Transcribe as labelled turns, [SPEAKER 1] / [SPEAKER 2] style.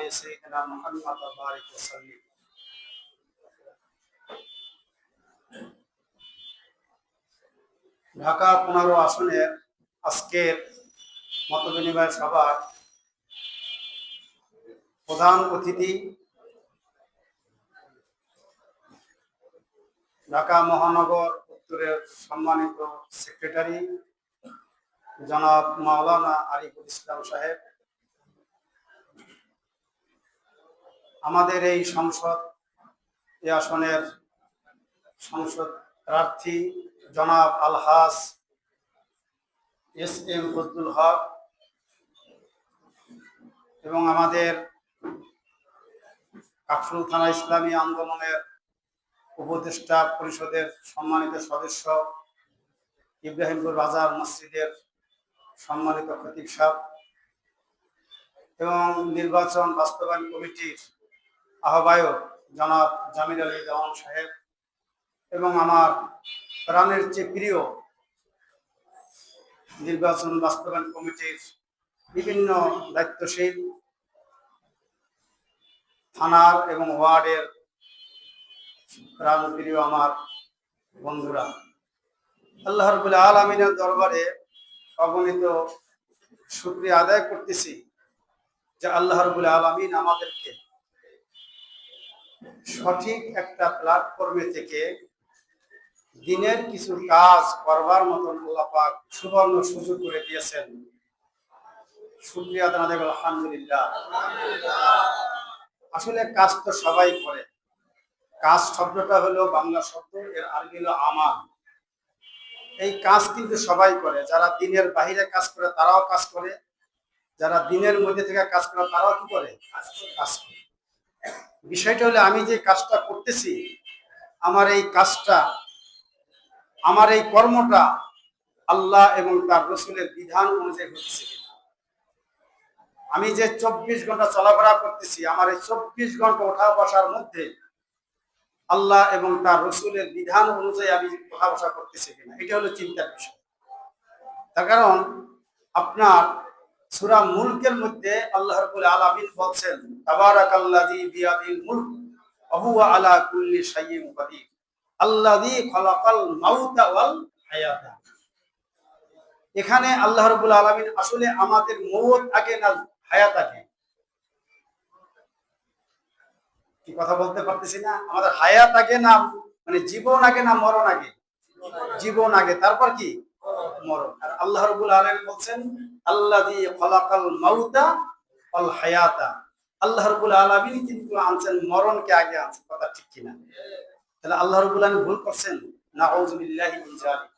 [SPEAKER 1] আলি সাইয়্যিদিনা মুহাম্মদ ওয়া বারিক ওয়া সাল্লিম। ঢাকা 15 আসনের আজকের মতবিনিময় সভার প্রধান অতিথি ঢাকা মহানগর উত্তরের সম্মানিত সেক্রেটারি জনাব মাওলানা আরিফুল ইসলাম সাহেব, আমাদের এই সংসদ আসনের সংসদ প্রার্থী জনাব আলহাজ এস.এম. ফজলুল হক এবং আমাদের কাফরুল থানা ইসলামী আন্দোলনের উপদেষ্টা পরিষদের সম্মানিত সদস্য ইব্রাহিমপুর বাজার মসজিদের সম্মানিত খতিব সাহেব এবং নির্বাচন বাস্তবায়ন কমিটির আহ্বায়ক জনাব জামিল আলী দেওয়ান সাহেব এবং আমার প্রাণের চেয়ে প্রিয় নির্বাচন বাস্তবায়ন কমিটির বিভিন্ন দায়িত্বশীল থানার এবং ওয়ার্ডের প্রাণপ্রিয় আমার বন্ধুরা, আল্লাহ রাব্বুল আলামিনের দরবারে অগণিত শুকরিয়া আদায় করতেছি যে আল্লাহ রাব্বুল আলামিন আমাদেরকে সঠিক একটা প্ল্যাটফর্মে থেকে দিনের কিছু কাজ করবার মতন আল্লাহ পাক সুবর্ণ সুযোগ করে দিয়েছেন। শুকরিয়া আদায় করব আলহামদুলিল্লাহ। আসলে কাজ তো সবাই করে, কাজ শব্দটা হলো বাংলা শব্দ, এর আরবি হলো আমাল। এই কাজ কিন্তু সবাই করে, যারা দিনের বাহিরে কাজ করে তারাও কাজ করে, যারা দিনের মধ্যে থেকে কাজ করে তারাও কি করে, কাজ করে। বিষয়টা হলো আমি যে কাজটা করতেছি, আমার এই কাজটা, আমার এই কর্মটা আল্লাহ এবং তার রাসূলের বিধান অনুযায়ী হচ্ছে। আমি যে 24 ঘন্টা চলাফেরা করতেছি, আমার এই 24 ঘন্টা ওঠা বসার মধ্যে আল্লাহ এবং তার রাসূলের বিধান অনুযায়ী আমি ওঠা বসা করতেছি কিনা, এটা হলো চিন্তার বিষয়। তার কারণ আপনার সূরা মুলকের মধ্যে আল্লাহ রাব্বুল আলামিন বলছেন, তাবারাকাল্লাযী বিয়াদিল মুলক ওয়া হুয়া আলা কুল্লি শাইইন কাদির আল্লাযী খালাকাল মাউতা ওয়াল হায়াতা। এখানে আল্লাহ রাব্বুল আলামিন আসলে আমাদের মওত আগে না হায়াত আগে, কি কথা বলতে পারতেছি না, আমাদের হায়াত আগে না মানে জীবন আগে না মরণ আগে, জীবন আগে তারপর কি মরণ। আর আল্লাহ রাব্বুল আলামিন বলছেন আল্লাযী খালাকাল মাউতা ওয়াল হায়াতা, আল্লাহ রাব্বুল আলামিন কিন্তু আনছেন মরণকে আগে আনছেন, কথা ঠিক কিনা? তাহলে আল্লাহ রাব্বুল আলামিন ভুল করছেন? নাউযু বিল্লাহি মিন যালিক।